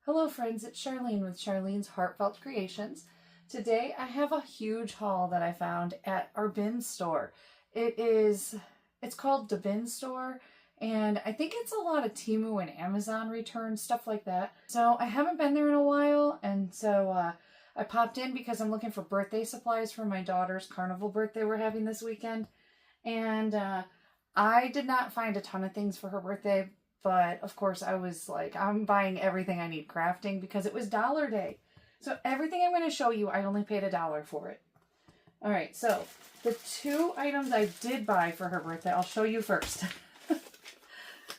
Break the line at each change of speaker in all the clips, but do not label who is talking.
Hello friends, it's Charlene with Charlene's Heartfelt Creations. Today I have a huge haul that I found at our bin store. It's called DaaBINs Store, and I think it's a lot of Temu and Amazon returns, stuff like that. So I haven't been there in a while, and so I popped in because I'm looking for birthday supplies for my daughter's carnival birthday we're having this weekend. And I did not find a ton of things for her birthday, but of course I was like, I'm buying everything I need crafting because it was Dollar Day. So everything I'm going to show you, I only paid $1 for it. All right, so the two items I did buy for her birthday, I'll show you first.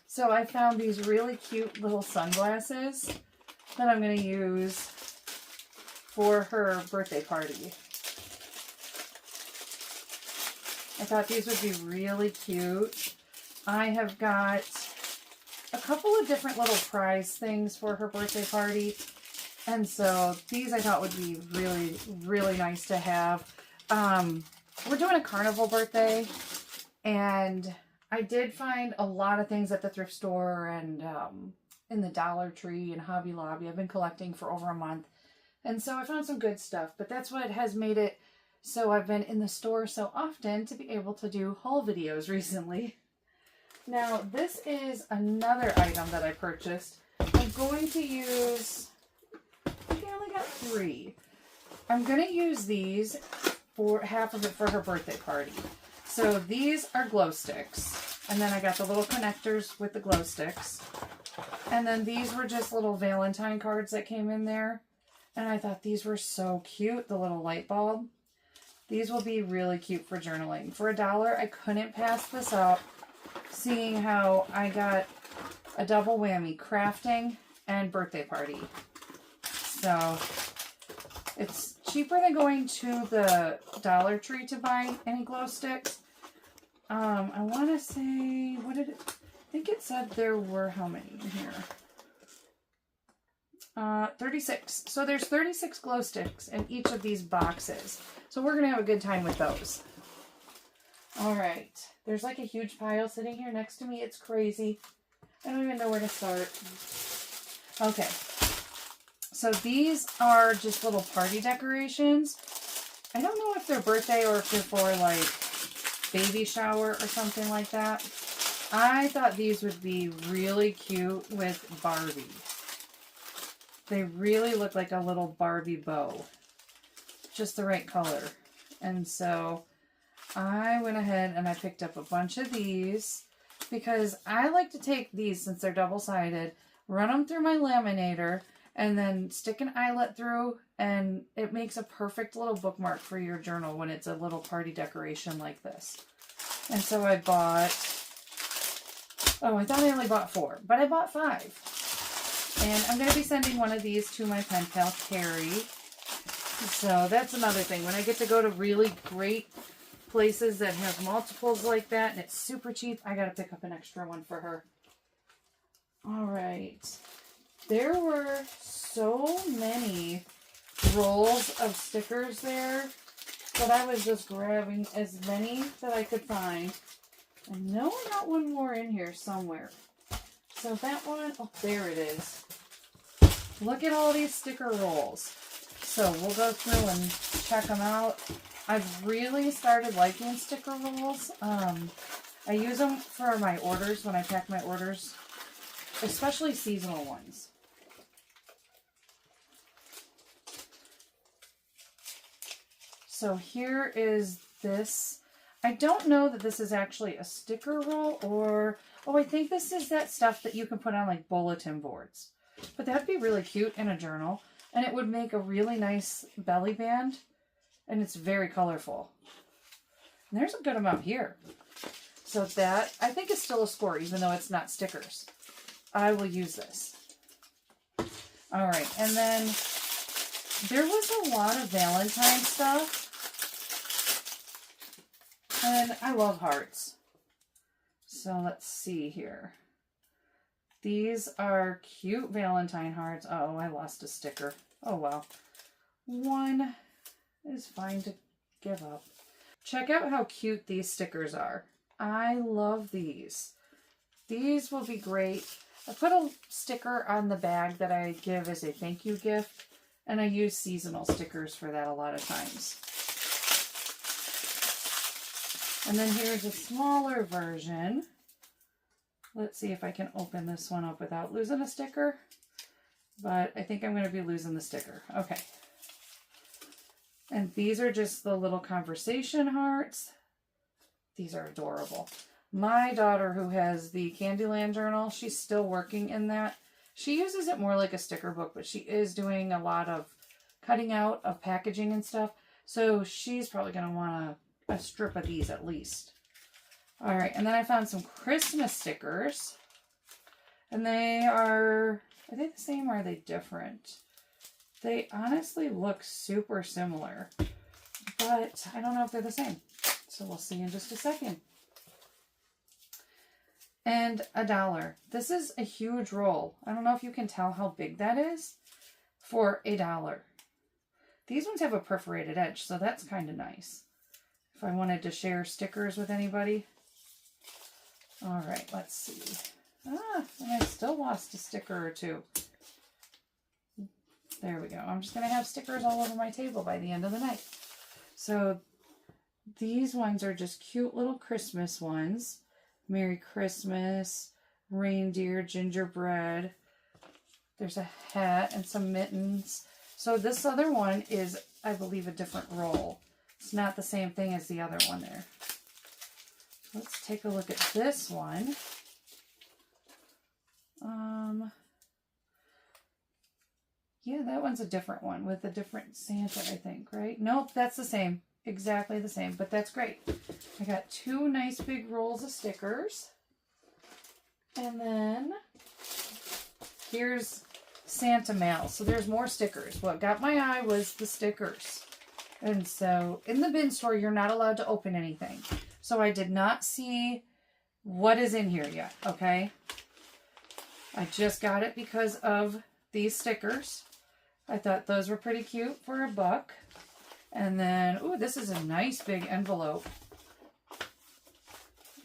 So I found these really cute little sunglasses that I'm going to use for her birthday party. I thought these would be really cute. I have got a couple of different little prize things for her birthday party. And so these I thought would be really, really nice to have. We're doing a carnival birthday, and I did find a lot of things at the thrift store and in the Dollar Tree and Hobby Lobby. I've been collecting for over a month. And so I found some good stuff, but that's what has made it so I've been in the store so often to be able to do haul videos recently. Now, this is another item that I purchased. I'm going to use, I think I only got 3. I'm going to use these for half of it for her birthday party. So these are glow sticks. And then I got the little connectors with the glow sticks. And then these were just little Valentine cards that came in there. And I thought these were so cute, the little light bulb. These will be really cute for journaling. For $1, I couldn't pass this up, seeing how I got a double whammy, crafting and birthday party. So it's cheaper than going to the Dollar Tree to buy any glow sticks. I want to say, what did it, I think it said there were how many in here? 36. So there's 36 glow sticks in each of these boxes. So we're going to have a good time with those. All right. There's like a huge pile sitting here next to me. It's crazy. I don't even know where to start. Okay. So these are just little party decorations. I don't know if they're birthday or if they're for like baby shower or something like that. I thought these would be really cute with Barbie. They really look like a little Barbie bow. Just the right color. And so I went ahead and I picked up a bunch of these because I like to take these, since they're double-sided, run them through my laminator, and then stick an eyelet through, and it makes a perfect little bookmark for your journal when it's a little party decoration like this. And so I bought, oh, I thought I only bought 4, but I bought 5. And I'm going to be sending one of these to my pen pal, Carrie. So that's another thing. When I get to go to really great places that have multiples like that and it's super cheap, I got to pick up an extra one for her. All right. There were so many rolls of stickers there that I was just grabbing as many that I could find. I know I got one more in here somewhere. So that one, oh, there it is. Look at all these sticker rolls. So we'll go through and check them out. I've really started liking sticker rolls. I use them for my orders when I pack my orders, especially seasonal ones. So here is this. I don't know that this is actually a sticker roll or, oh, I think this is that stuff that you can put on like bulletin boards. But that'd be really cute in a journal, and it would make a really nice belly band, and it's very colorful. And there's a good amount here. So that, I think, is still a score, even though it's not stickers. I will use this. All right, and then there was a lot of Valentine stuff. And I love hearts. So let's see here. These are cute Valentine hearts. Oh, I lost a sticker. Oh, well. One is fine to give up. Check out how cute these stickers are. I love these. These will be great. I put a sticker on the bag that I give as a thank you gift, and I use seasonal stickers for that a lot of times. And then here's a smaller version. Let's see if I can open this one up without losing a sticker. But I think I'm going to be losing the sticker. Okay. And these are just the little conversation hearts. These are adorable. My daughter, who has the Candyland journal, she's still working in that. She uses it more like a sticker book, but she is doing a lot of cutting out of packaging and stuff. So she's probably going to want a strip of these at least. All right, and then I found some Christmas stickers. And they are they the same or are they different? They honestly look super similar, but I don't know if they're the same. So we'll see in just a second. And $1. This is a huge roll. I don't know if you can tell how big that is for $1. These ones have a perforated edge, so that's kind of nice. If I wanted to share stickers with anybody. All right, let's see. And I still lost a sticker or two. There we go. I'm just going to have stickers all over my table by the end of the night. So these ones are just cute little Christmas ones. Merry Christmas, reindeer, gingerbread. There's a hat and some mittens. So this other one is, I believe, a different roll. It's not the same thing as the other one there. Let's take a look at this one. Yeah, that one's a different one with a different Santa, I think, right? Nope, that's the same. Exactly the same, but that's great. I got 2 nice big rolls of stickers. And then here's Santa mail. So there's more stickers. What got my eye was the stickers. And so in the bin store, you're not allowed to open anything. So I did not see what is in here yet, okay? I just got it because of these stickers. I thought those were pretty cute for $1. And then, ooh, this is a nice big envelope.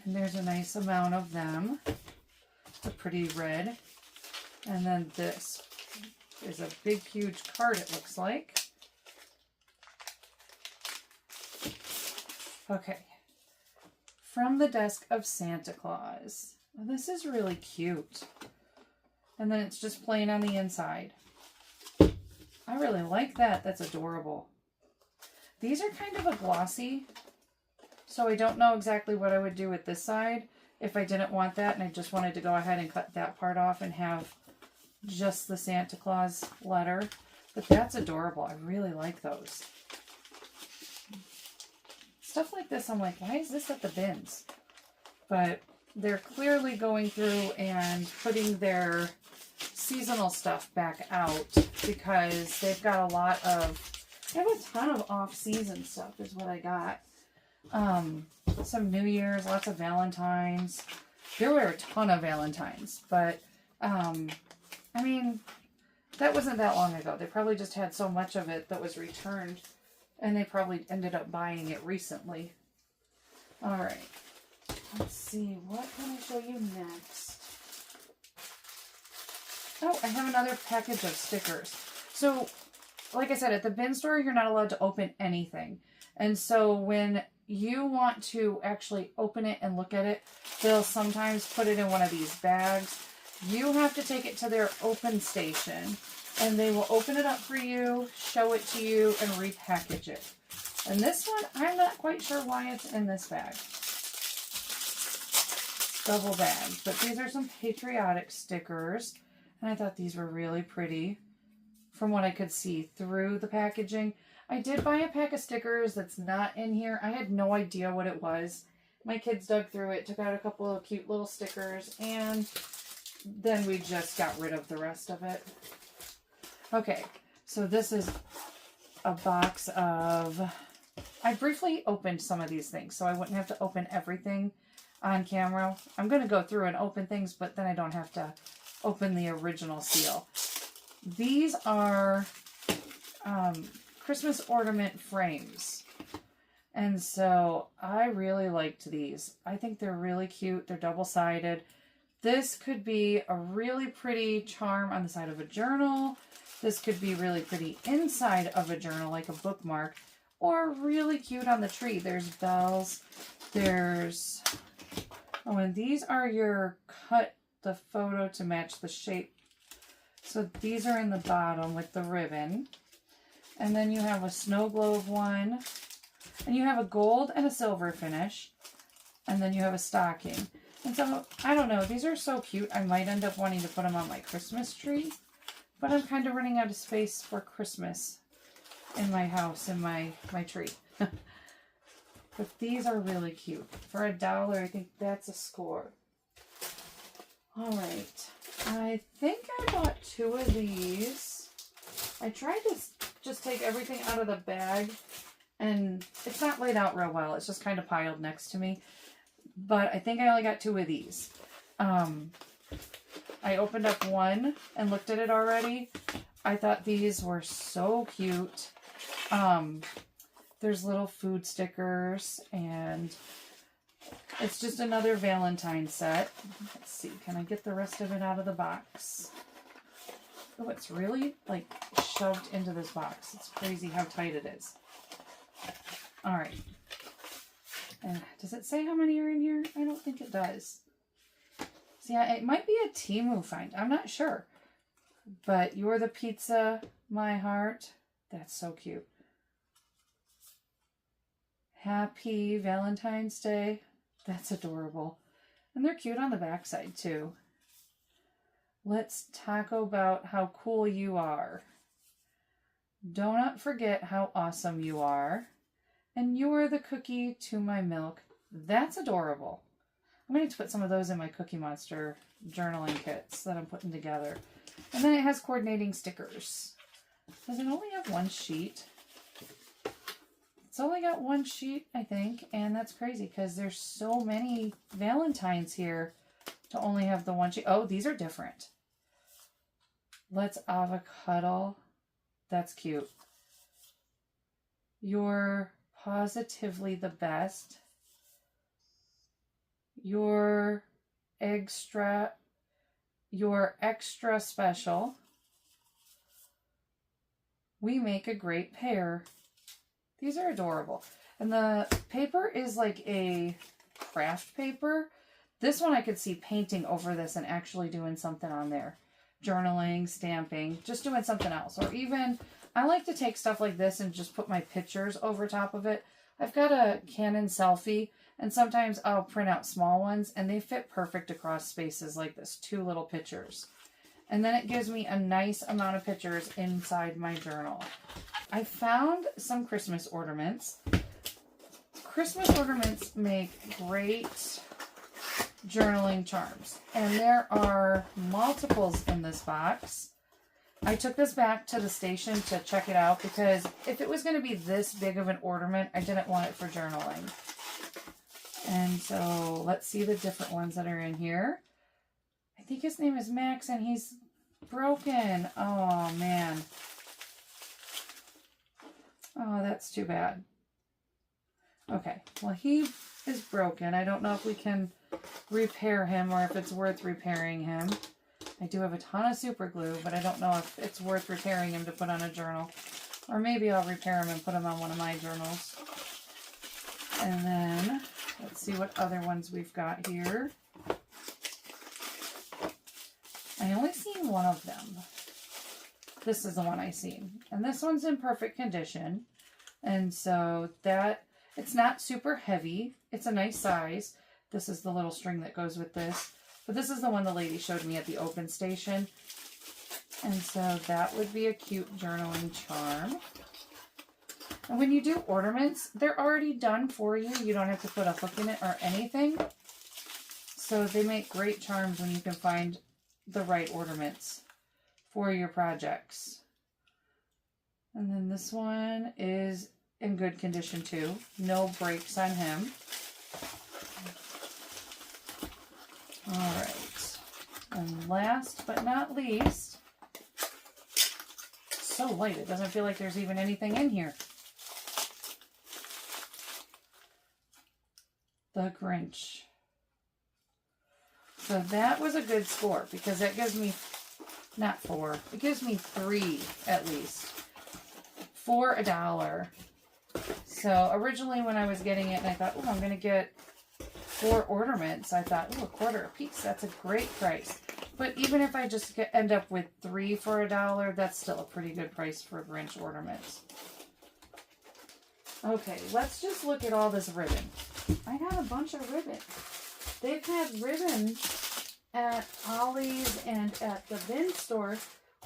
And there's a nice amount of them. It's a pretty red. And then this is a big, huge card, it looks like. Okay. From the desk of Santa Claus. Well, this is really cute. And then it's just plain on the inside. I really like that. That's adorable. These are kind of a glossy, so I don't know exactly what I would do with this side if I didn't want that and I just wanted to go ahead and cut that part off and have just the Santa Claus letter. But that's adorable. I really like those. Stuff like this, I'm like, why is this at the bins? But they're clearly going through and putting their seasonal stuff back out because they've got a lot of, I have a ton of off-season stuff is what I got. Some New Year's, lots of Valentines. There were a ton of Valentines, but, I mean, that wasn't that long ago. They probably just had so much of it that was returned, and they probably ended up buying it recently. All right. Let's see. What can I show you next? Oh, I have another package of stickers. So, like I said, at the bin store, you're not allowed to open anything. And so when you want to actually open it and look at it, they'll sometimes put it in one of these bags. You have to take it to their open station, and they will open it up for you, show it to you, and repackage it. And this one, I'm not quite sure why it's in this bag. Double bag. But these are some patriotic stickers. And I thought these were really pretty from what I could see through the packaging. I did buy a pack of stickers that's not in here. I had no idea what it was. My kids dug through it, took out a couple of cute little stickers, and then we just got rid of the rest of it. Okay, so this is a box of... I briefly opened some of these things, so I wouldn't have to open everything on camera. I'm going to go through and open things, but then I don't have to open the original seal. These are Christmas ornament frames. And so I really liked these. I think they're really cute. They're double-sided. This could be a really pretty charm on the side of a journal. This could be really pretty inside of a journal, like a bookmark, or really cute on the tree. There's bells. There's, oh, and these are your cut the photo to match the shape. So these are in the bottom with the ribbon. And then you have a snow globe one. And you have a gold and a silver finish. And then you have a stocking. And so, I don't know, these are so cute. I might end up wanting to put them on my Christmas tree. But I'm kind of running out of space for Christmas in my house, in my tree. But these are really cute. For $1, I think that's a score. Alright. I think I bought 2 of these. I tried to just take everything out of the bag. And it's not laid out real well. It's just kind of piled next to me. But I think I only got 2 of these. I opened up one and looked at it already. I thought these were so cute. There's little food stickers, and it's just another Valentine set. Let's see, can I get the rest of it out of the box? Oh, it's really like shoved into this box. It's crazy how tight it is. All right. And does it say how many are in here? I don't think it does. See, it might be a Temu find. I'm not sure. But You're the Pizza, My Heart. That's so cute. Happy Valentine's Day. That's adorable. And they're cute on the backside too. Let's talk about how cool you are. Do not forget how awesome you are. And you're the cookie to my milk. That's adorable. I'm going to put some of those in my Cookie Monster journaling kits that I'm putting together. And then it has coordinating stickers. Does it only have one sheet? It's only got one sheet, I think. And that's crazy because there's so many Valentines here to only have the one sheet. Oh, these are different. Let's avocado. That's cute. You're positively the best. You're extra special. We make a great pair. These are adorable. And the paper is like a craft paper. This one I could see painting over this and actually doing something on there. Journaling, stamping, just doing something else. Or even, I like to take stuff like this and just put my pictures over top of it. I've got a Canon selfie, and sometimes I'll print out small ones, and they fit perfect across spaces like this. 2 little pictures. And then it gives me a nice amount of pictures inside my journal. I found some Christmas ornaments. Christmas ornaments make great journaling charms. And there are multiples in this box. I took this back to the station to check it out because if it was going to be this big of an ornament, I didn't want it for journaling. And so let's see the different ones that are in here. I think his name is Max and he's broken. Oh, man. Oh, that's too bad. Okay, well, he is broken. I don't know if we can repair him or if it's worth repairing him. I do have a ton of super glue, but I don't know if it's worth repairing him to put on a journal. Or maybe I'll repair him and put him on one of my journals. And then, let's see what other ones we've got here. I only seen one of them. This is the one I seen. And this one's in perfect condition. And so that, it's not super heavy. It's a nice size. This is the little string that goes with this. But this is the one the lady showed me at the open station. And so that would be a cute journaling charm. And when you do ornaments, they're already done for you. You don't have to put a hook in it or anything. So they make great charms when you can find the right ornaments for your projects. And then this one is in good condition too. No breaks on him. All right. And last but not least, so light, it doesn't feel like there's even anything in here. The Grinch. So that was a good score because that gives me, not 4, it gives me 3 at least for $1. So originally when I was getting it and I thought, oh, I'm going to get 4 ornaments, I thought, oh, $1 a piece. That's a great price. But even if I just end up with 3 for $1, that's still a pretty good price for Grinch ornaments. Okay, let's just look at all this ribbon. I got a bunch of ribbon. They've had ribbon at Ollie's and at the bin store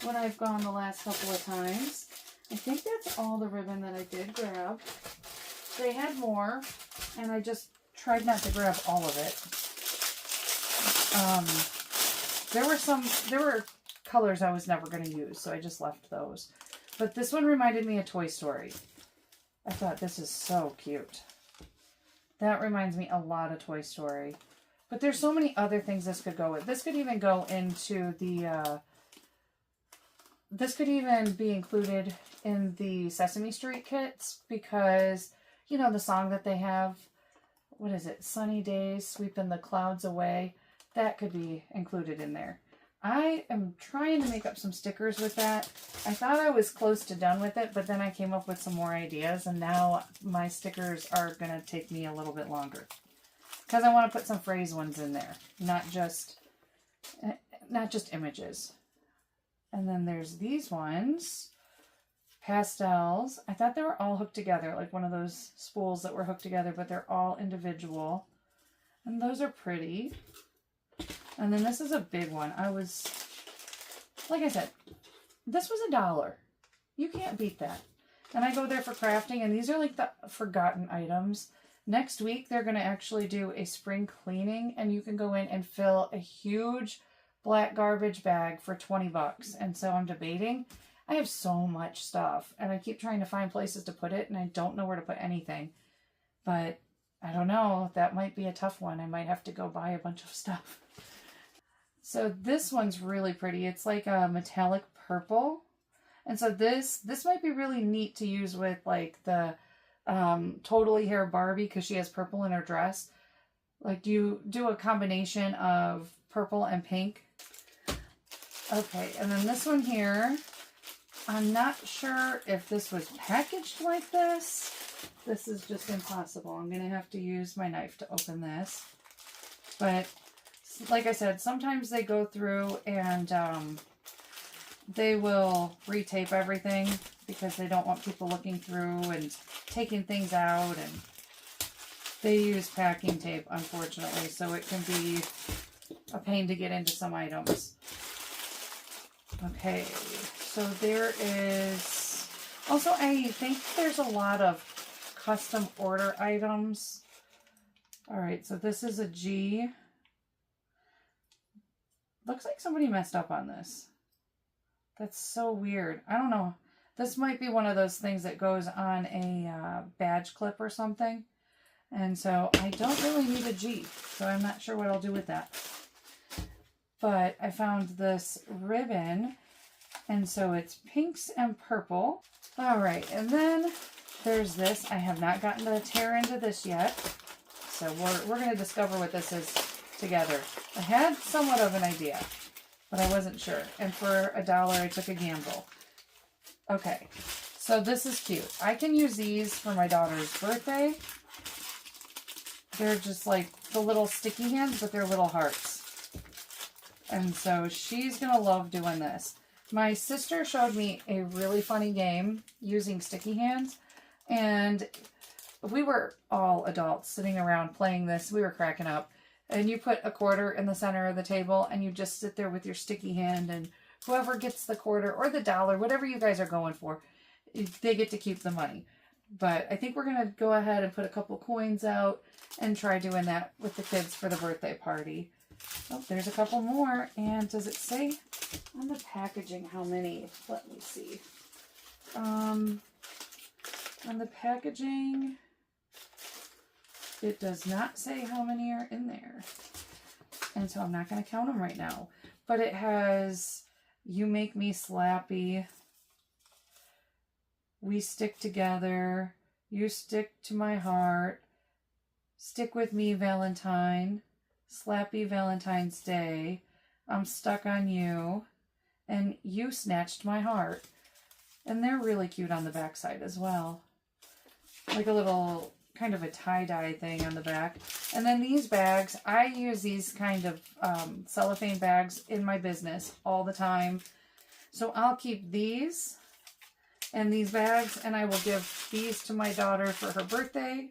when I've gone the last couple of times. I think that's all the ribbon that I did grab. They had more, and I just tried not to grab all of it. There were colors I was never going to use, so I just left those. But this one reminded me of Toy Story. I thought, this is so cute. That reminds me a lot of Toy Story. But there's so many other things this could go with. This could even go into the, this could even be included in the Sesame Street kits because, you know, the song that they have, what is it? Sunny Days, Sweeping the Clouds Away. That could be included in there. I am trying to make up some stickers with that. I thought I was close to done with it, but then I came up with some more ideas, and now my stickers are going to take me a little bit longer. Because I want to put some phrase ones in there, not just images. And then there's these ones, pastels. I thought they were all hooked together, like one of those spools that were hooked together, but they're all individual. And those are pretty. And then this is a big one. Like I said, this was $1. You can't beat that. And I go there for crafting, and these are like the forgotten items. Next week, they're going to actually do a spring cleaning, and you can go in and fill a huge black garbage bag for 20 bucks. And so I'm debating. I have so much stuff, and I keep trying to find places to put it, and I don't know where to put anything. But I don't know. That might be a tough one. I might have to go buy a bunch of stuff. So this one's really pretty. It's like a metallic purple. And so this might be really neat to use with like the Totally Hair Barbie because she has purple in her dress. Like you do a combination of purple and pink. Okay, and then this one here, I'm not sure if this was packaged like this. This is just impossible. I'm going to have to use my knife to open this. But like I said, sometimes they go through and they will retape everything because they don't want people looking through and taking things out. And they use packing tape, unfortunately, so it can be a pain to get into some items. Okay, so there is... Also, I think there's a lot of custom order items. Alright, so this is a G. Looks like somebody messed up on this. That's so weird. I don't know. This might be one of those things that goes on a badge clip or something. And so I don't really need a G. So I'm not sure what I'll do with that. But I found this ribbon. And so it's pinks and purple. Alright, and then there's this. I have not gotten to tear into this yet. So we're going to discover what this is together. I had somewhat of an idea, but I wasn't sure. And for $1, I took a gamble. Okay, so this is cute. I can use these for my daughter's birthday. They're just like the little sticky hands, but they're little hearts. And so she's going to love doing this. My sister showed me a really funny game using sticky hands, and we were all adults sitting around playing this. We were cracking up. And you put a quarter in the center of the table, and you just sit there with your sticky hand, and whoever gets the quarter or the $1, whatever you guys are going for, they get to keep the money. But I think we're going to go ahead and put a couple coins out and try doing that with the kids for the birthday party. Oh, there's a couple more. And does it say on the packaging how many? Let me see. On the packaging... It does not say how many are in there. And so I'm not going to count them right now. But it has, You Make Me Slappy, We Stick Together, You Stick to My Heart, Stick With Me Valentine, Slappy Valentine's Day, I'm stuck on you, and you snatched my heart. And they're really cute on the back side as well. Like a little kind of a tie-dye thing on the back. And then these bags, I use these kind of cellophane bags in my business all the time. So I'll keep these and these bags, and I will give these to my daughter for her birthday.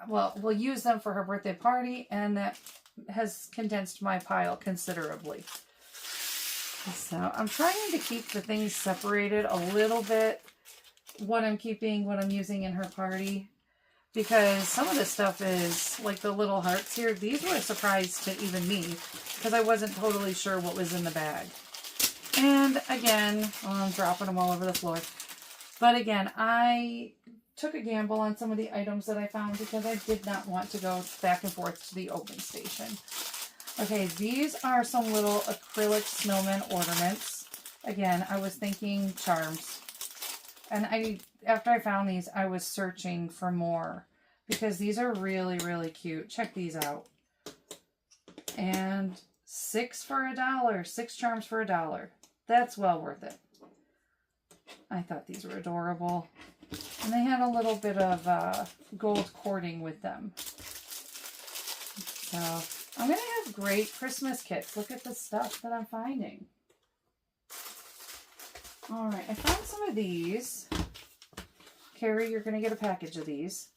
Well, we'll use them for her birthday party, and that has condensed my pile considerably. So I'm trying to keep the things separated a little bit. What I'm keeping, what I'm using in her party. Because some of this stuff is, like the little hearts here, these were a surprise to even me. Because I wasn't totally sure what was in the bag. And again, I'm dropping them all over the floor. But again, I took a gamble on some of the items that I found because I did not want to go back and forth to the open station. Okay, these are some little acrylic snowman ornaments. Again, I was thinking charms. And after I found these, I was searching for more because these are really, really cute. Check these out. And 6 for $1. 6 charms for $1. That's well worth it. I thought these were adorable. And they had a little bit of gold cording with them. So I'm going to have great Christmas kits. Look at the stuff that I'm finding. All right, I found some of these. Carrie, you're going to get a package of these.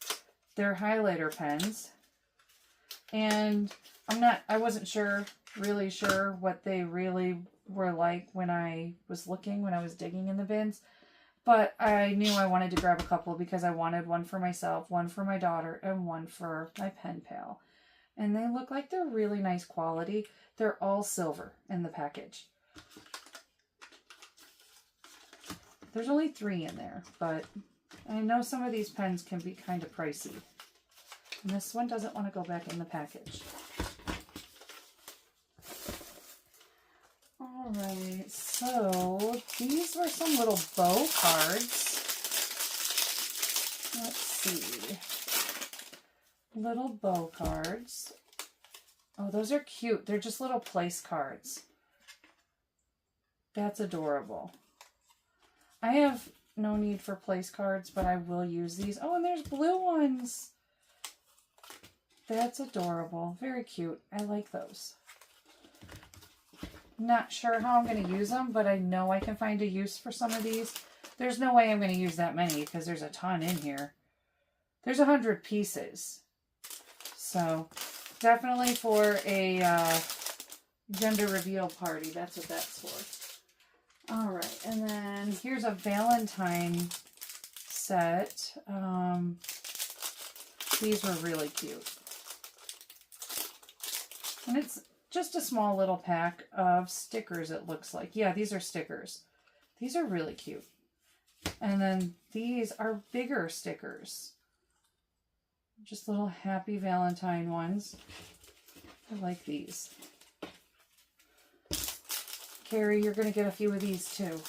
They're highlighter pens. And I wasn't really sure what they really were like when I was digging in the bins. But I knew I wanted to grab a couple because I wanted one for myself, one for my daughter, and one for my pen pal. And they look like they're really nice quality. They're all silver in the package. There's only 3 in there, but I know some of these pens can be kind of pricey. And this one doesn't want to go back in the package. Alright, so these were some little bow cards. Let's see. Little bow cards. Oh, those are cute. They're just little place cards. That's adorable. I have no need for place cards, but I will use these. Oh, and there's blue ones. That's adorable. Very cute. I like those. Not sure how I'm going to use them, but I know I can find a use for some of these. There's no way I'm going to use that many because there's a ton in here. There's 100 pieces. So, definitely for a gender reveal party. That's what that's for. Alright, and then here's a Valentine set. These were really cute. And it's just a small little pack of stickers, it looks like. Yeah, these are stickers. These are really cute. And then these are bigger stickers. Just little happy Valentine ones. I like these. Carrie, you're going to get a few of these too.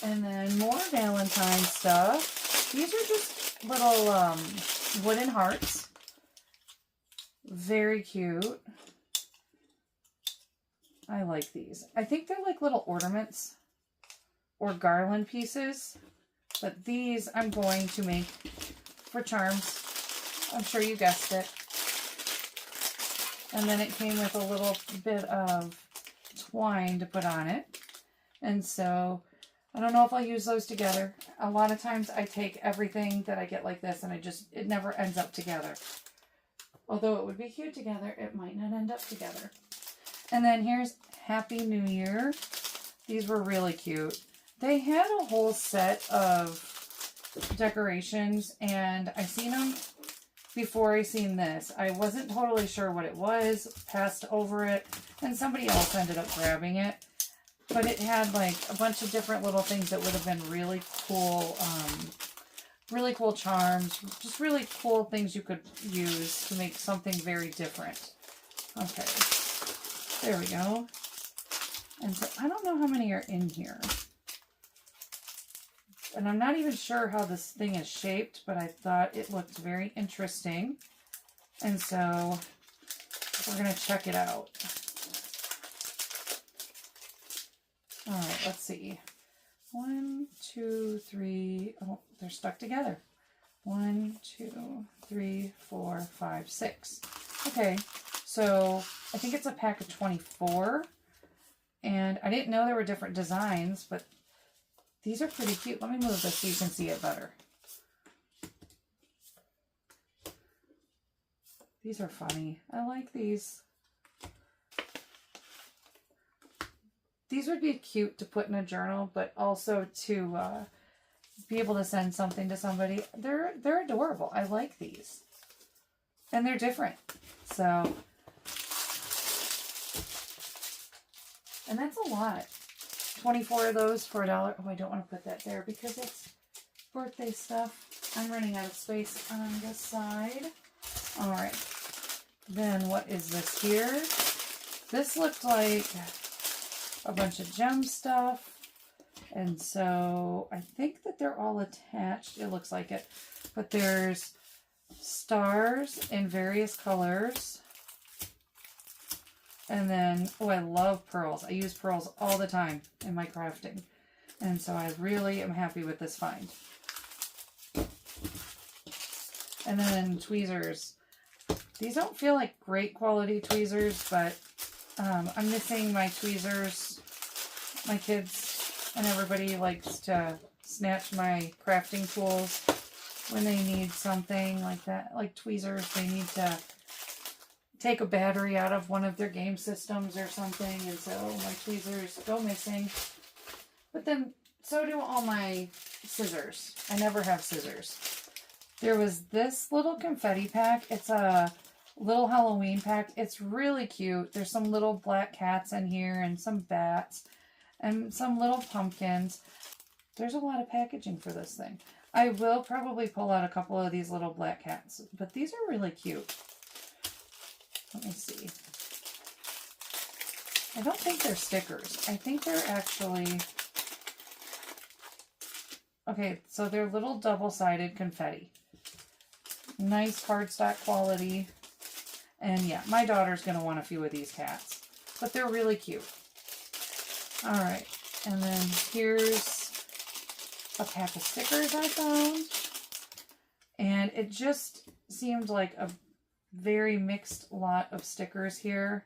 And then more Valentine stuff. These are just little wooden hearts. Very cute. I like these. I think they're like little ornaments or garland pieces. But these I'm going to make for charms. I'm sure you guessed it. And then it came with a little bit of twine to put on it. And so I don't know if I'll use those together. A lot of times I take everything that I get like this and it never ends up together. Although it would be cute together, it might not end up together. And then here's Happy New Year. These were really cute. They had a whole set of decorations, and I seen them before I seen this. I wasn't totally sure what it was, passed over it, and somebody else ended up grabbing it. But it had like a bunch of different little things that would have been really cool charms, just really cool things you could use to make something very different. Okay, there we go. And so I don't know how many are in here. And I'm not even sure how this thing is shaped, but I thought it looked very interesting. And so we're going to check it out. All right, let's see. 1, 2, 3. Oh, they're stuck together. 1, 2, 3, 4, 5, 6. Okay, so I think it's a pack of 24. And I didn't know there were different designs, but these are pretty cute. Let me move this so you can see it better. These are funny. I like these. These would be cute to put in a journal, but also to be able to send something to somebody. They're adorable. I like these. And they're different. So, and that's a lot. 24 of those for $1. Oh, I don't want to put that there because it's birthday stuff. I'm running out of space on this side. All right. Then what is this here? This looks like a bunch of gem stuff. And so I think that they're all attached. It looks like it. But there's stars in various colors. And then, oh, I love pearls. I use pearls all the time in my crafting. And so I really am happy with this find. And then tweezers. These don't feel like great quality tweezers, but I'm missing my tweezers. My kids and everybody likes to snatch my crafting tools when they need something like that, like tweezers. They need to take a battery out of one of their game systems or something, and so my tweezers go missing. But then so do all my scissors. I never have scissors. There was this little confetti pack. It's a little Halloween pack. It's really cute. There's some little black cats in here and some bats and some little pumpkins. There's a lot of packaging for this thing. I will probably pull out a couple of these little black cats, but these are really cute. Let me see. I don't think they're stickers. I think they're actually... Okay, so they're little double-sided confetti. Nice cardstock quality. And yeah, my daughter's going to want a few of these cats. But they're really cute. Alright, and then here's a pack of stickers I found. And it just seemed like a very mixed lot of stickers here.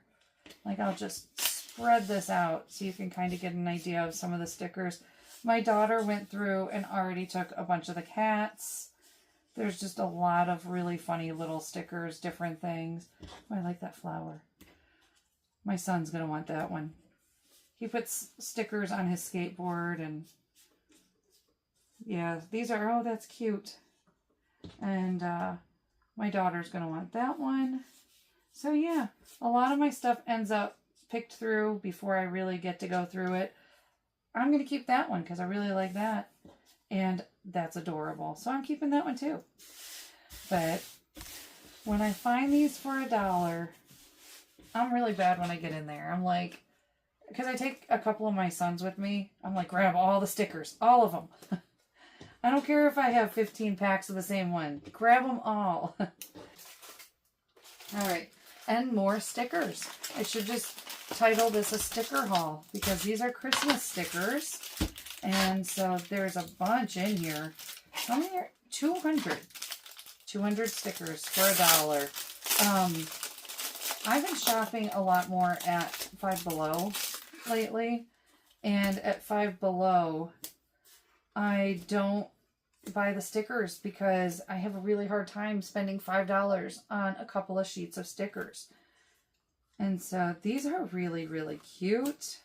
Like, I'll just spread this out so you can kind of get an idea of some of the stickers. My daughter went through and already took a bunch of the cats. There's just a lot of really funny little stickers, different things. Oh, I like that flower. My son's going to want that one. He puts stickers on his skateboard, and yeah, these are, oh, that's cute. And my daughter's going to want that one. So yeah, a lot of my stuff ends up picked through before I really get to go through it. I'm going to keep that one because I really like that. And that's adorable. So I'm keeping that one too. But when I find these for $1, I'm really bad when I get in there. I'm like, because I take a couple of my sons with me. I'm like, grab all the stickers. All of them. I don't care if I have 15 packs of the same one. Grab them all. Alright. And more stickers. I should just title this a sticker haul because these are Christmas stickers. And so there's a bunch in here. How many are 200? 200 stickers for $1. I've been shopping a lot more at Five Below lately. And at Five Below, I don't buy the stickers because I have a really hard time spending $5 on a couple of sheets of stickers. And so these are really, really cute.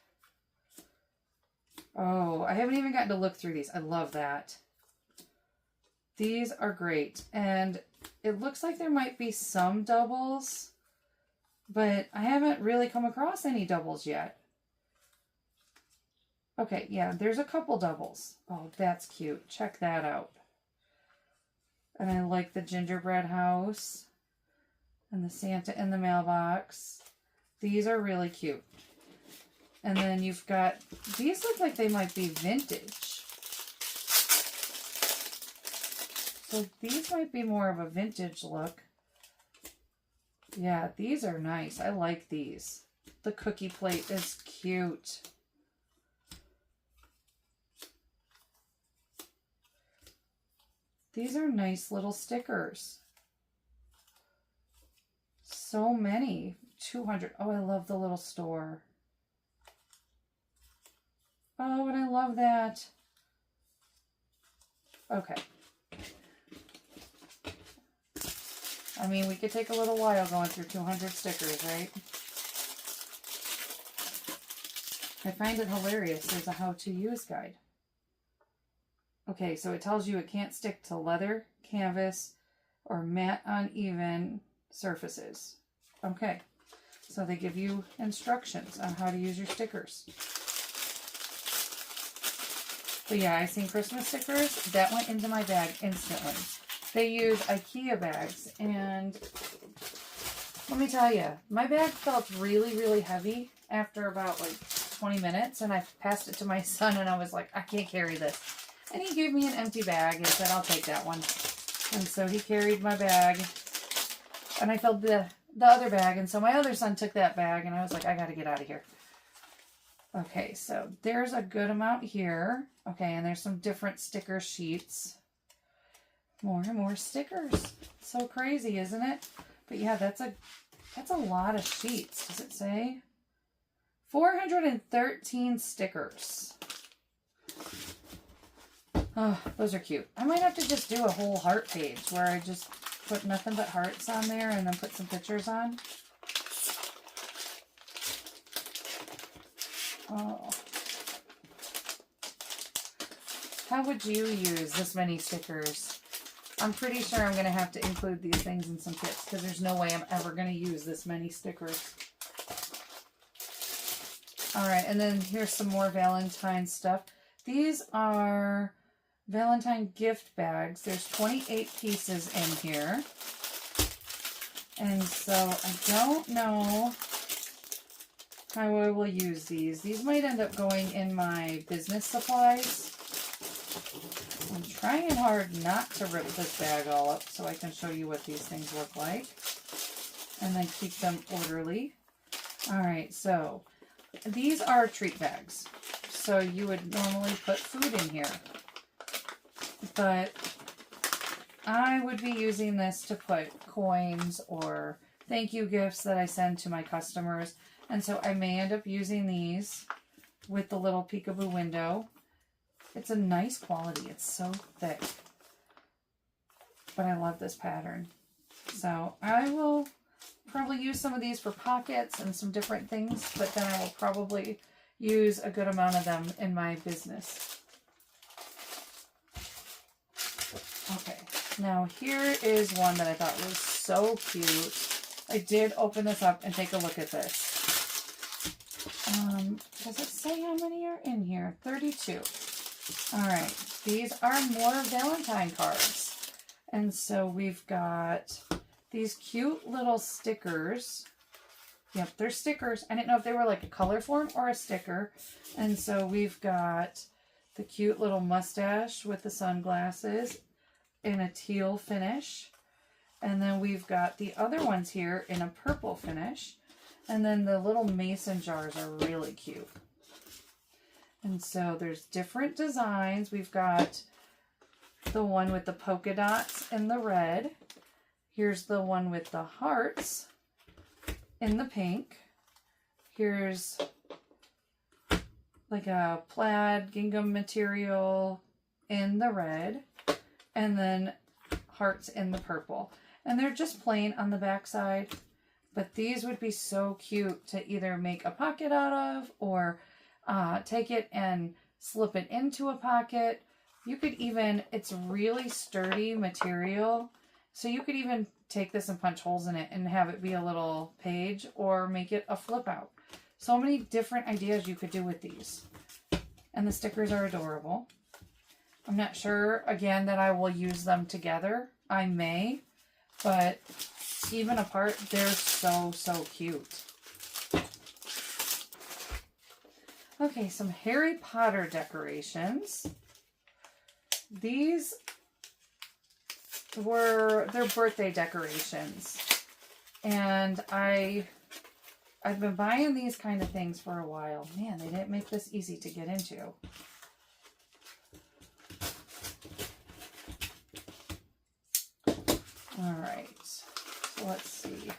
Oh, I haven't even gotten to look through these. I love that. These are great. And it looks like there might be some doubles, but I haven't really come across any doubles yet. Okay, yeah, there's a couple doubles. Oh, that's cute. Check that out. And I like the gingerbread house and the Santa in the mailbox. These are really cute. And then you've got, these look like they might be vintage. So these might be more of a vintage look. Yeah, these are nice. I like these. The cookie plate is cute. These are nice little stickers. So many. 200. Oh, I love the little store. Oh, and I love that. Okay. I mean, we could take a little while going through 200 stickers, right? I find it hilarious. There's a how-to-use guide. Okay, so it tells you it can't stick to leather, canvas, or matte uneven surfaces. Okay, so they give you instructions on how to use your stickers. But yeah, I seen Christmas stickers. That went into my bag instantly. They use IKEA bags, and let me tell you, my bag felt really, really heavy after about like 20 minutes, and I passed it to my son, and I was like, I can't carry this. And he gave me an empty bag and said, I'll take that one. And so he carried my bag, and I filled the other bag, and so my other son took that bag, and I was like, I gotta get out of here. Okay, so there's a good amount here. Okay, and there's some different sticker sheets. More and more stickers. So crazy, isn't it? But yeah, that's a lot of sheets. Does it say? 413 stickers. Oh, those are cute. I might have to just do a whole heart page where I just put nothing but hearts on there and then put some pictures on. Oh. How would you use this many stickers? I'm pretty sure I'm going to have to include these things in some kits because there's no way I'm ever going to use this many stickers. Alright, and then here's some more Valentine stuff. These are Valentine gift bags. There's 28 pieces in here. And so I don't know how I will use these. These might end up going in my business supplies. I'm trying hard not to rip this bag all up so I can show you what these things look like. And then keep them orderly. Alright, so these are treat bags. So you would normally put food in here. But I would be using this to put coins or thank you gifts that I send to my customers. And so I may end up using these with the little peekaboo window. It's a nice quality. It's so thick. But I love this pattern. So I will probably use some of these for pockets and some different things, but then I will probably use a good amount of them in my business. Okay, now here is one that I thought was so cute. I did open this up and take a look at this. Does it say how many are in here? 32. Alright, these are more Valentine cards. And so we've got these cute little stickers. Yep, they're stickers. I didn't know if they were like a color form or a sticker. And so we've got the cute little mustache with the sunglasses in a teal finish. And then we've got the other ones here in a purple finish. And then the little mason jars are really cute. And so there's different designs. We've got the one with the polka dots in the red. Here's the one with the hearts in the pink. Here's like a plaid gingham material in the red. And then hearts in the purple. And they're just plain on the back side. But these would be so cute to either make a pocket out of or take it and slip it into a pocket. You could even, it's really sturdy material. So you could even take this and punch holes in it and have it be a little page or make it a flip out. So many different ideas you could do with these. And the stickers are adorable. I'm not sure, again, that I will use them together. I may, but even apart, they're so, so cute. Okay, some Harry Potter decorations. These were their birthday decorations. And I've been buying these kind of things for a while. Man, they didn't make this easy to get into. All right, so let's see.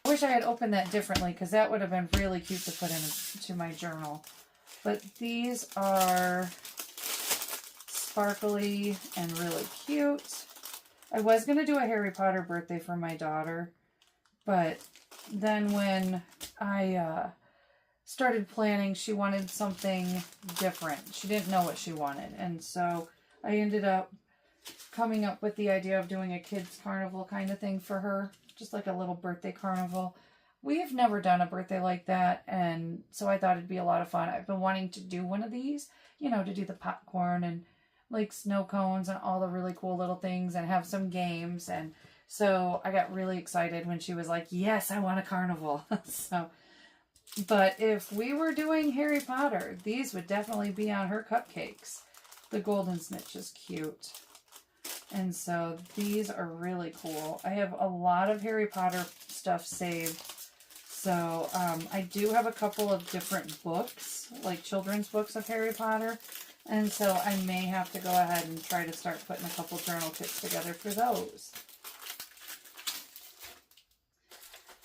I wish I had opened that differently because that would have been really cute to put into my journal. But these are sparkly and really cute. I was going to do a Harry Potter birthday for my daughter, but then when I started planning, she wanted something different. She didn't know what she wanted, and so I ended up coming up with the idea of doing a kids carnival kind of thing for her, just like a little birthday carnival. We've never done a birthday like that, and so I thought it'd be a lot of fun. I've been wanting to do one of these, you know, to do the popcorn and like snow cones and all the really cool little things and have some games. And so I got really excited when she was like, yes, I want a carnival. So, but if we were doing Harry Potter, these would definitely be on her cupcakes. The golden snitch is cute. And so these are really cool. I have a lot of Harry Potter stuff saved. So I do have a couple of different books, like children's books of Harry Potter. And so I may have to go ahead and try to start putting a couple journal kits together for those.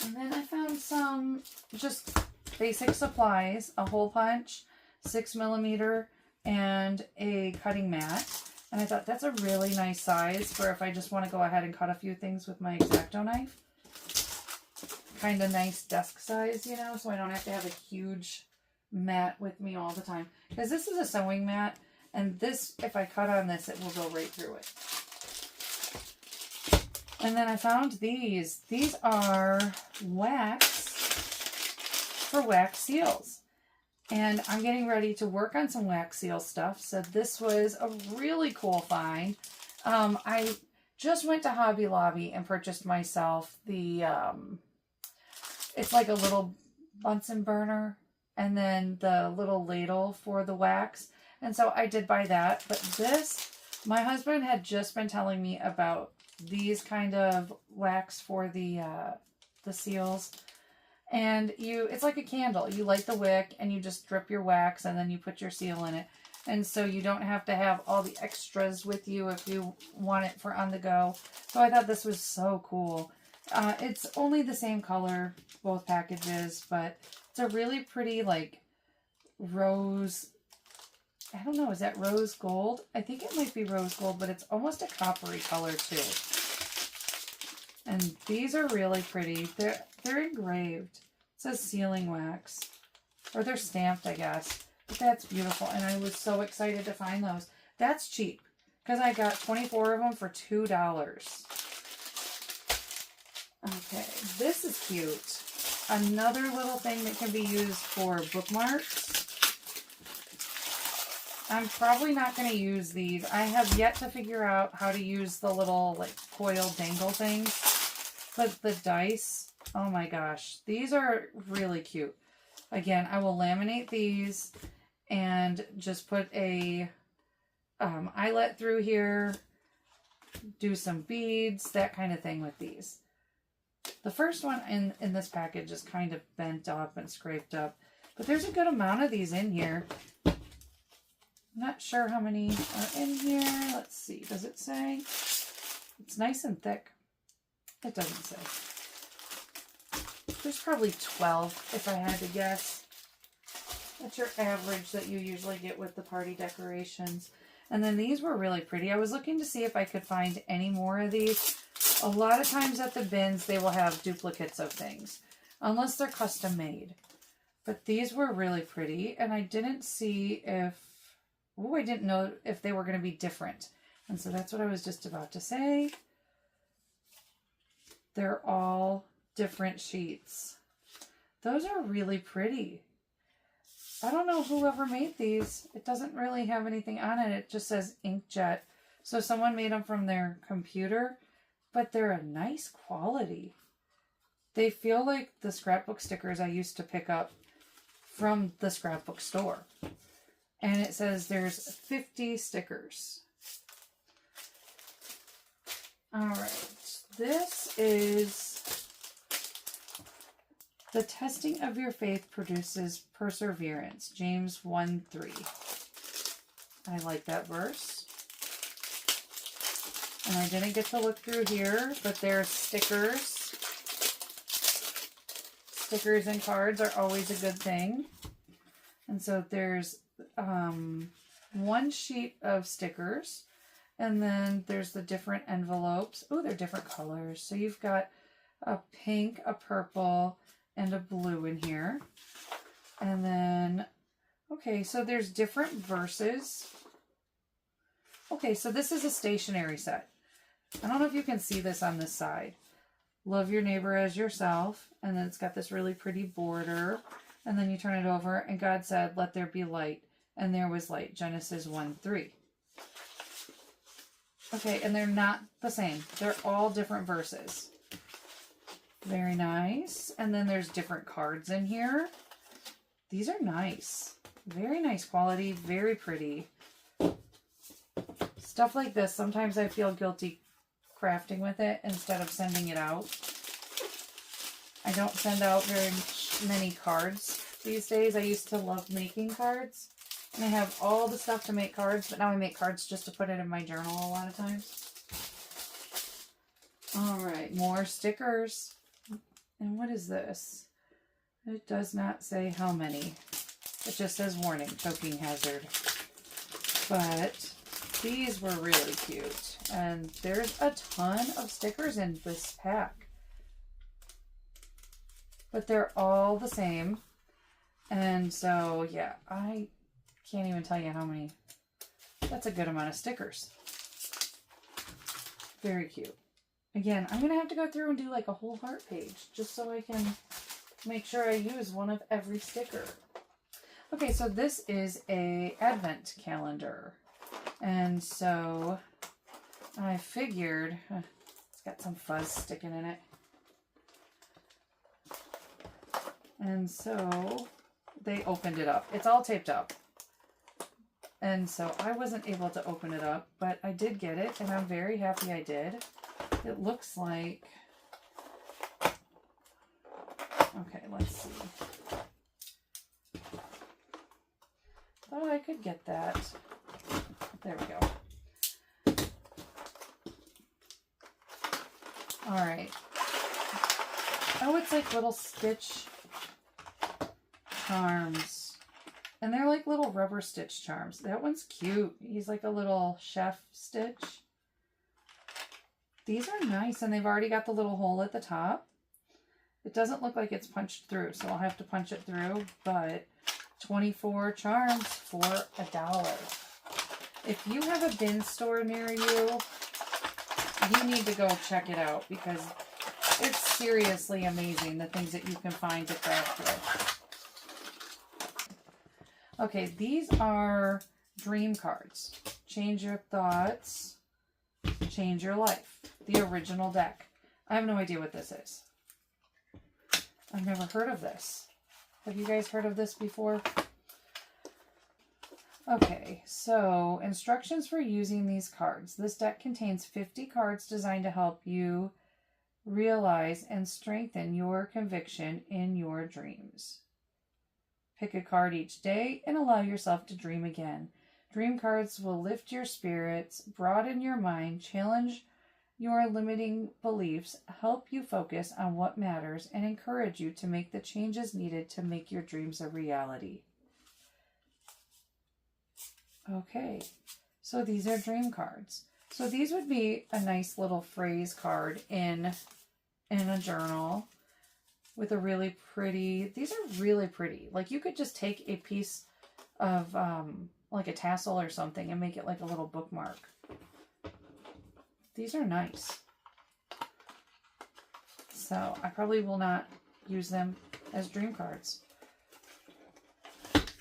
And then I found some just basic supplies, a hole punch, 6mm, and a cutting mat. And I thought that's a really nice size for if I just want to go ahead and cut a few things with my X-Acto knife. Kind of nice desk size, you know, so I don't have to have a huge mat with me all the time. Because this is a sewing mat, and this, if I cut on this, it will go right through it. And then I found these. These are wax for wax seals. And I'm getting ready to work on some wax seal stuff. So this was a really cool find. I just went to Hobby Lobby and purchased myself the, it's like a little Bunsen burner and then the little ladle for the wax. And so I did buy that. But this, my husband had just been telling me about these kind of wax for the seals. And it's like a candle. You light the wick and you just drip your wax and then you put your seal in it. And so you don't have to have all the extras with you if you want it for on the go. So I thought this was so cool. It's only the same color, both packages, but it's a really pretty like rose, I don't know, is that rose gold? I think it might be rose gold, but it's almost a coppery color too. And these are really pretty. They're engraved. It says sealing wax. Or they're stamped, I guess. But that's beautiful. And I was so excited to find those. That's cheap. Because I got 24 of them for $2. Okay. This is cute. Another little thing that can be used for bookmarks. I'm probably not going to use these. I have yet to figure out how to use the little like coil dangle things. But the dice, oh my gosh, these are really cute. Again, I will laminate these and just put a eyelet through here, do some beads, that kind of thing with these. The first one in this package is kind of bent up and scraped up, but there's a good amount of these in here. I'm not sure how many are in here. Let's see, does it say? It's nice and thick. It doesn't say. There's probably 12 if I had to guess. That's your average that you usually get with the party decorations. And then these were really pretty. I was looking to see if I could find any more of these. A lot of times at the bins they will have duplicates of things, unless they're custom made. But these were really pretty, and I didn't see if, I didn't know if they were going to be different. And so that's what I was just about to say. They're all different sheets. Those are really pretty. I don't know whoever made these. It doesn't really have anything on it. It just says inkjet. So someone made them from their computer, but they're a nice quality. They feel like the scrapbook stickers I used to pick up from the scrapbook store. And it says there's 50 stickers. All right. this is the testing of your faith produces perseverance. James 1:3. I like that verse. And I didn't get to look through here, but there's stickers. Stickers and cards are always a good thing. And so there's one sheet of stickers, and then there's the different envelopes. Oh, they're different colors. So you've got a pink, a purple, and a blue in here. And then, okay, so there's different verses. Okay, so this is a stationery set. I don't know if you can see this on this side. Love your neighbor as yourself. And then it's got this really pretty border. And then you turn it over, and God said, let there be light. And there was light. Genesis 1:3. Okay, and they're not the same. They're all different verses. Very nice. And then there's different cards in here. These are nice. Very nice quality. Very pretty. Stuff like this, sometimes I feel guilty crafting with it instead of sending it out. I don't send out very many cards these days. I used to love making cards. And I have all the stuff to make cards, but now I make cards just to put it in my journal a lot of times. Alright, more stickers. And what is this? It does not say how many. It just says warning, choking hazard. But these were really cute. And there's a ton of stickers in this pack. But they're all the same. And so, yeah, I can't even tell you how many. That's a good amount of stickers. Very cute. Again, I'm going to have to go through and do like a whole heart page just so I can make sure I use one of every sticker. Okay, so this is a advent calendar. And so I figured, it's got some fuzz sticking in it. And so they opened it up. It's all taped up. And so I wasn't able to open it up, but I did get it, and I'm very happy I did. It looks like, okay, let's see. Thought I could get that. There we go. All right. Oh, it's like little stitch charms. And they're like little rubber stitch charms. That one's cute. He's like a little chef stitch. These are nice, and they've already got the little hole at the top. It doesn't look like it's punched through, so I'll have to punch it through, but 24 charms for $1. If you have a bin store near you, you need to go check it out because it's seriously amazing the things that you can find to craft with. Okay, these are dream cards. Change your thoughts, change your life. The original deck. I have no idea what this is. I've never heard of this. Have you guys heard of this before? Okay, so instructions for using these cards. This deck contains 50 cards designed to help you realize and strengthen your conviction in your dreams. Pick a card each day and allow yourself to dream again. Dream cards will lift your spirits, broaden your mind, challenge your limiting beliefs, help you focus on what matters, and encourage you to make the changes needed to make your dreams a reality. Okay, so these are dream cards. So these would be a nice little phrase card in a journal with a really pretty, these are really pretty. Like you could just take a piece of like a tassel or something and make it like a little bookmark. These are nice. So I probably will not use them as dream cards.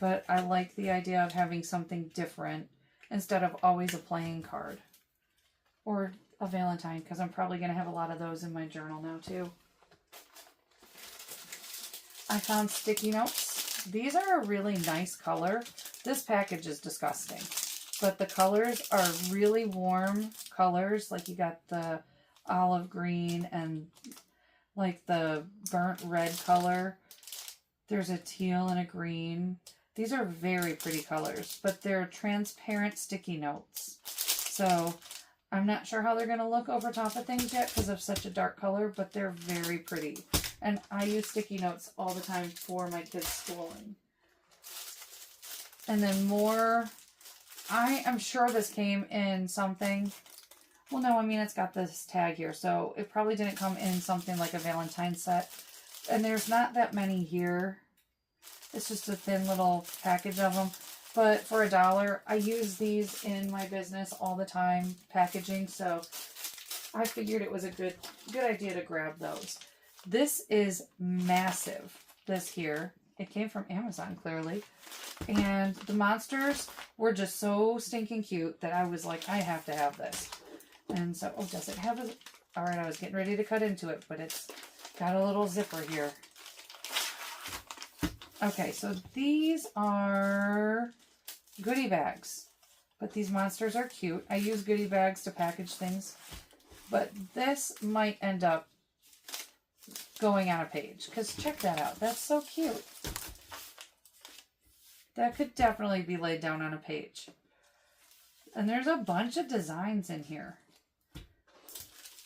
But I like the idea of having something different instead of always a playing card. Or a Valentine, because I'm probably going to have a lot of those in my journal now too. I found sticky notes. These are a really nice color. This package is disgusting. But the colors are really warm colors. Like you got the olive green and like the burnt red color. There's a teal and a green. These are very pretty colors, but they're transparent sticky notes. So I'm not sure how they're going to look over top of things yet because of such a dark color, but they're very pretty. And I use sticky notes all the time for my kids' schooling. And then more, I am sure this came in something. Well, no, I mean, it's got this tag here, so it probably didn't come in something like a Valentine's set. And there's not that many here. It's just a thin little package of them. But for $1, I use these in my business all the time, packaging. So I figured it was a good idea to grab those. This is massive, this here. It came from Amazon, clearly. And the monsters were just so stinking cute that I was like, I have to have this. And so, oh, does it have a... All right, I was getting ready to cut into it, but it's got a little zipper here. Okay, so these are goodie bags. But these monsters are cute. I use goodie bags to package things. But this might end up going on a page. Because check that out. That's so cute. That could definitely be laid down on a page. And there's a bunch of designs in here.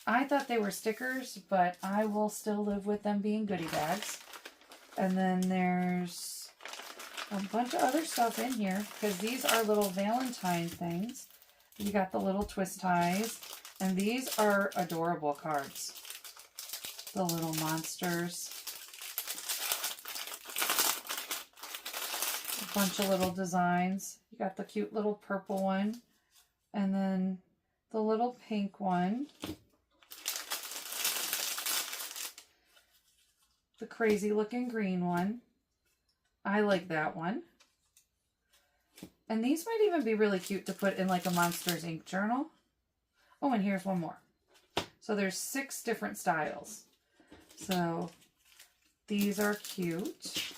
I thought they were stickers, but I will still live with them being goodie bags. And then there's a bunch of other stuff in here, because these are little Valentine things. You got the little twist ties, and these are adorable cards. The little monsters. A bunch of little designs. You got the cute little purple one, and then the little pink one. The crazy looking green one. I like that one. And these might even be really cute to put in like a Monsters Inc. journal. Oh, and here's one more. So there's 6 different styles. So these are cute.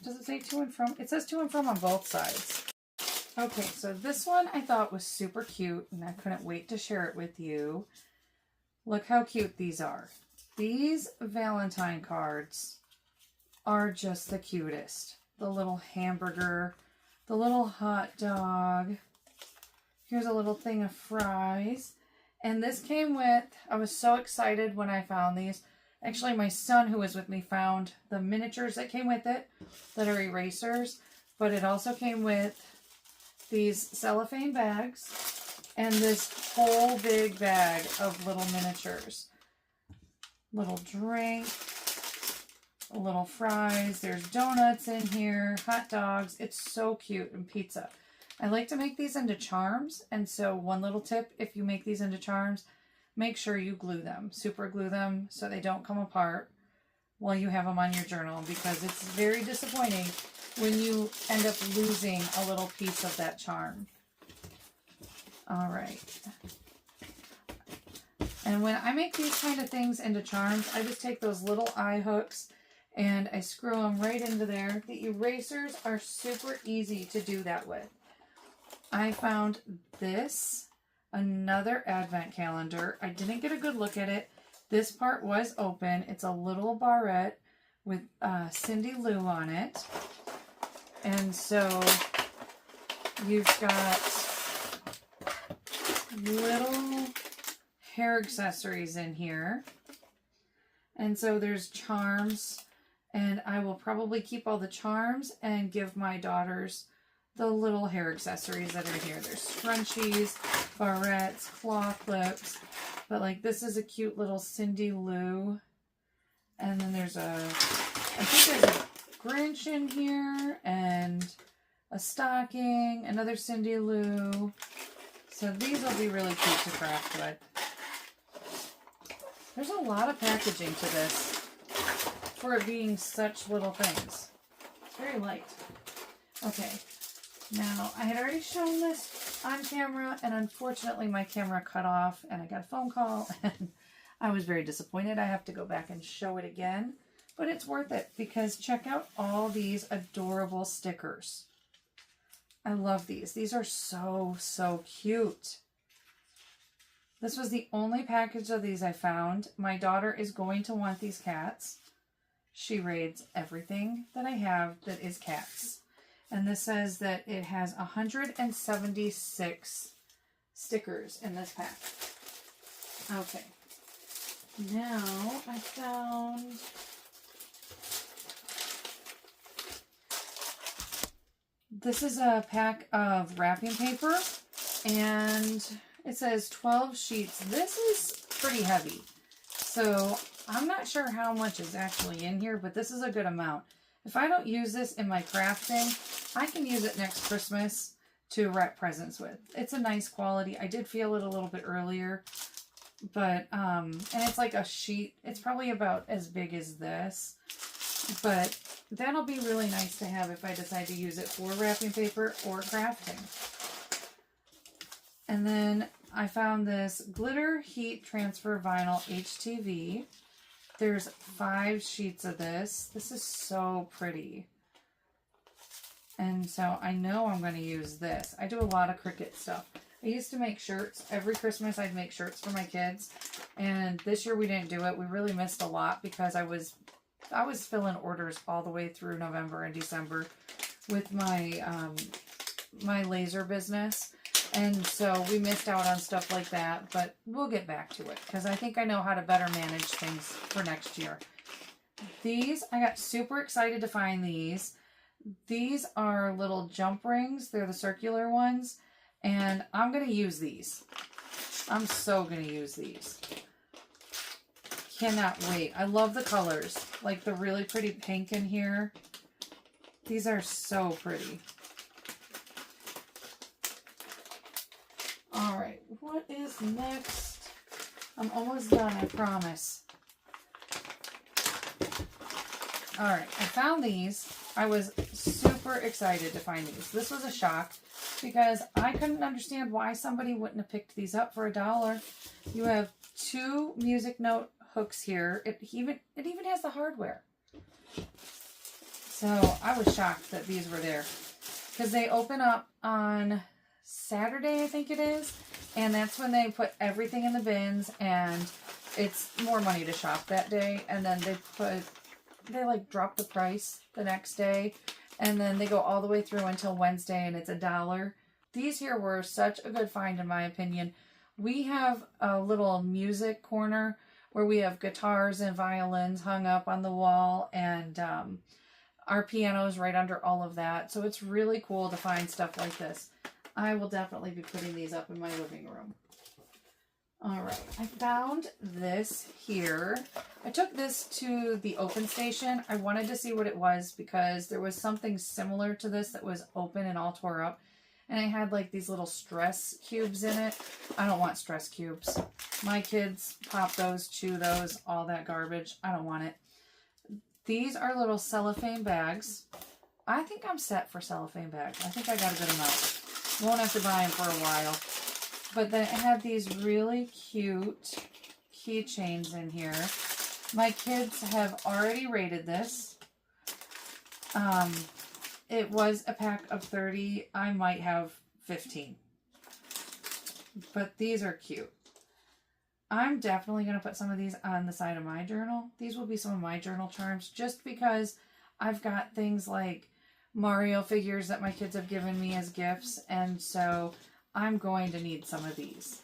Does it say to and from? It says to and from on both sides. Okay, so this one I thought was super cute and I couldn't wait to share it with you. Look how cute these are. These Valentine cards are just the cutest. The little hamburger, the little hot dog. Here's a little thing of fries. And this came with, I was so excited when I found these. Actually, my son who was with me found the miniatures that came with it that are erasers. But it also came with these cellophane bags. And this whole big bag of little miniatures. Little drink. Little fries. There's donuts in here. Hot dogs. It's so cute. And pizza. I like to make these into charms. And so one little tip, if you make these into charms, make sure you glue them. Super glue them so they don't come apart while you have them on your journal. Because it's very disappointing when you end up losing a little piece of that charm. All right. And when I make these kind of things into charms, I just take those little eye hooks and I screw them right into there. The erasers are super easy to do that with. I found this, another advent calendar. I didn't get a good look at it. This part was open. It's a little barrette with Cindy Lou on it. And so you've got little hair accessories in here. And so there's charms, and I will probably keep all the charms and give my daughters the little hair accessories that are here. There's scrunchies, barrettes, claw clips, but like this is a cute little Cindy Lou. And then there's I think there's a Grinch in here and a stocking, another Cindy Lou. So these will be really cute to craft with. There's a lot of packaging to this for it being such little things. It's very light. Okay, now I had already shown this on camera and unfortunately my camera cut off and I got a phone call and I was very disappointed. I have to go back and show it again, but it's worth it because check out all these adorable stickers. I love these. These are so, so cute. This was the only package of these I found. My daughter is going to want these cats. She raids everything that I have that is cats. And this says that it has 176 stickers in this pack. Okay. Now I found this is a pack of wrapping paper, and it says 12 sheets. This is pretty heavy, so I'm not sure how much is actually in here, but this is a good amount. If I don't use this in my crafting, I can use it next Christmas to wrap presents with. It's a nice quality. I did feel it a little bit earlier, but, and it's like a sheet. It's probably about as big as this, but that'll be really nice to have if I decide to use it for wrapping paper or crafting. And then I found this glitter heat transfer vinyl HTV. There's 5 sheets of this. This is so pretty. And so I know I'm going to use this. I do a lot of Cricut stuff. I used to make shirts. Every Christmas I'd make shirts for my kids. And this year we didn't do it. We really missed a lot because I was filling orders all the way through November and December with my my laser business. And so we missed out on stuff like that, but we'll get back to it because I think I know how to better manage things for next year. These, I got super excited to find these. These are little jump rings. They're the circular ones, and I'm going to use these. I'm so going to use these. Cannot wait. I love the colors, like the really pretty pink in here. These are so pretty. All right, what is next? I'm almost done, I promise. All right, I found these. I was super excited to find these. This was a shock because I couldn't understand why somebody wouldn't have picked these up for $1. You have 2 music note hooks here. It even has the hardware. So I was shocked that these were there because they open up on Saturday, I think it is, and that's when they put everything in the bins, and it's more money to shop that day. And then they like drop the price the next day, and then they go all the way through until Wednesday, and it's $1. These here were such a good find in my opinion. We have a little music corner where we have guitars and violins hung up on the wall, and our piano is right under all of that. So it's really cool to find stuff like this. I will definitely be putting these up in my living room. All right, I found this here. I took this to the open station. I wanted to see what it was because there was something similar to this that was open and all tore up. And it had like these little stress cubes in it. I don't want stress cubes. My kids pop those, chew those, all that garbage. I don't want it. These are little cellophane bags. I think I'm set for cellophane bags. I think I got a good amount. Won't have to buy them for a while. But then it had these really cute keychains in here. My kids have already rated this. It was a pack of 30. I might have 15. But these are cute. I'm definitely going to put some of these on the side of my journal. These will be some of my journal charms just because I've got things like Mario figures that my kids have given me as gifts, and so I'm going to need some of these.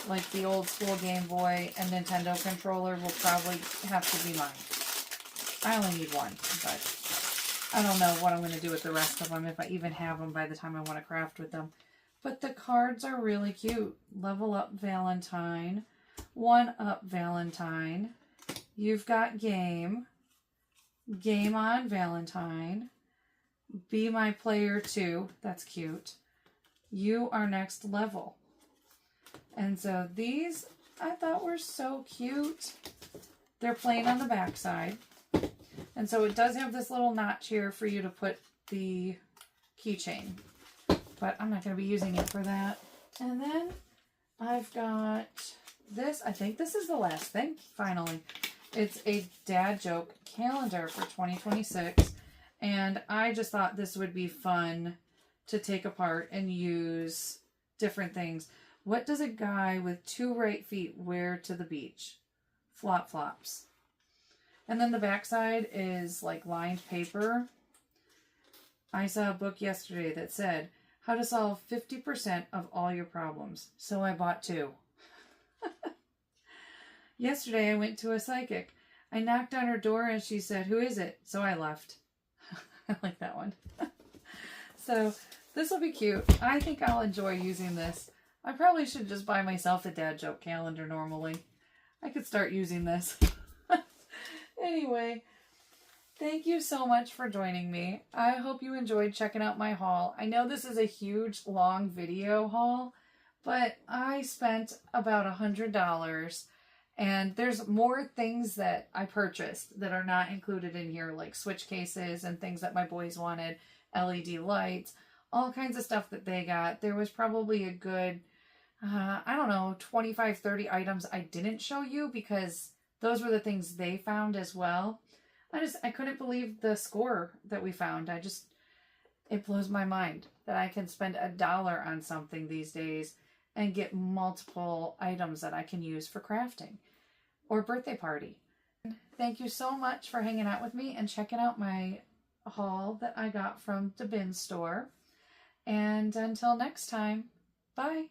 Like the old school Game Boy and Nintendo controller will probably have to be mine. I only need one, but I don't know what I'm going to do with the rest of them, if I even have them by the time I want to craft with them. But the cards are really cute. Level Up Valentine, One Up Valentine, You've Got Game, Game On Valentine, Be My Player 2, that's cute, You Are Next Level. And so these I thought were so cute. They're plain on the back side. And so it does have this little notch here for you to put the keychain. But I'm not going to be using it for that. And then I've got this. I think this is the last thing, finally. It's a dad joke calendar for 2026. And I just thought this would be fun to take apart and use different things. What does a guy with 2 right feet wear to the beach? Flop flops. And then the backside is like lined paper. I saw a book yesterday that said how to solve 50% of all your problems. So I bought 2. Yesterday I went to a psychic. I knocked on her door and she said, "Who is it?" So I left. I like that one. So this will be cute. I think I'll enjoy using this. I probably should just buy myself a dad joke calendar normally. I could start using this. Anyway, thank you so much for joining me. I hope you enjoyed checking out my haul. I know this is a huge, long video haul, but I spent about $100. And there's more things that I purchased that are not included in here, like switch cases and things that my boys wanted, LED lights, all kinds of stuff that they got. There was probably a good, I don't know, 25, 30 items I didn't show you because those were the things they found as well. I couldn't believe the score that we found. It blows my mind that I can spend $1 on something these days and get multiple items that I can use for crafting or birthday party. Thank you so much for hanging out with me and checking out my haul that I got from DaaBINs Store. And until next time, bye.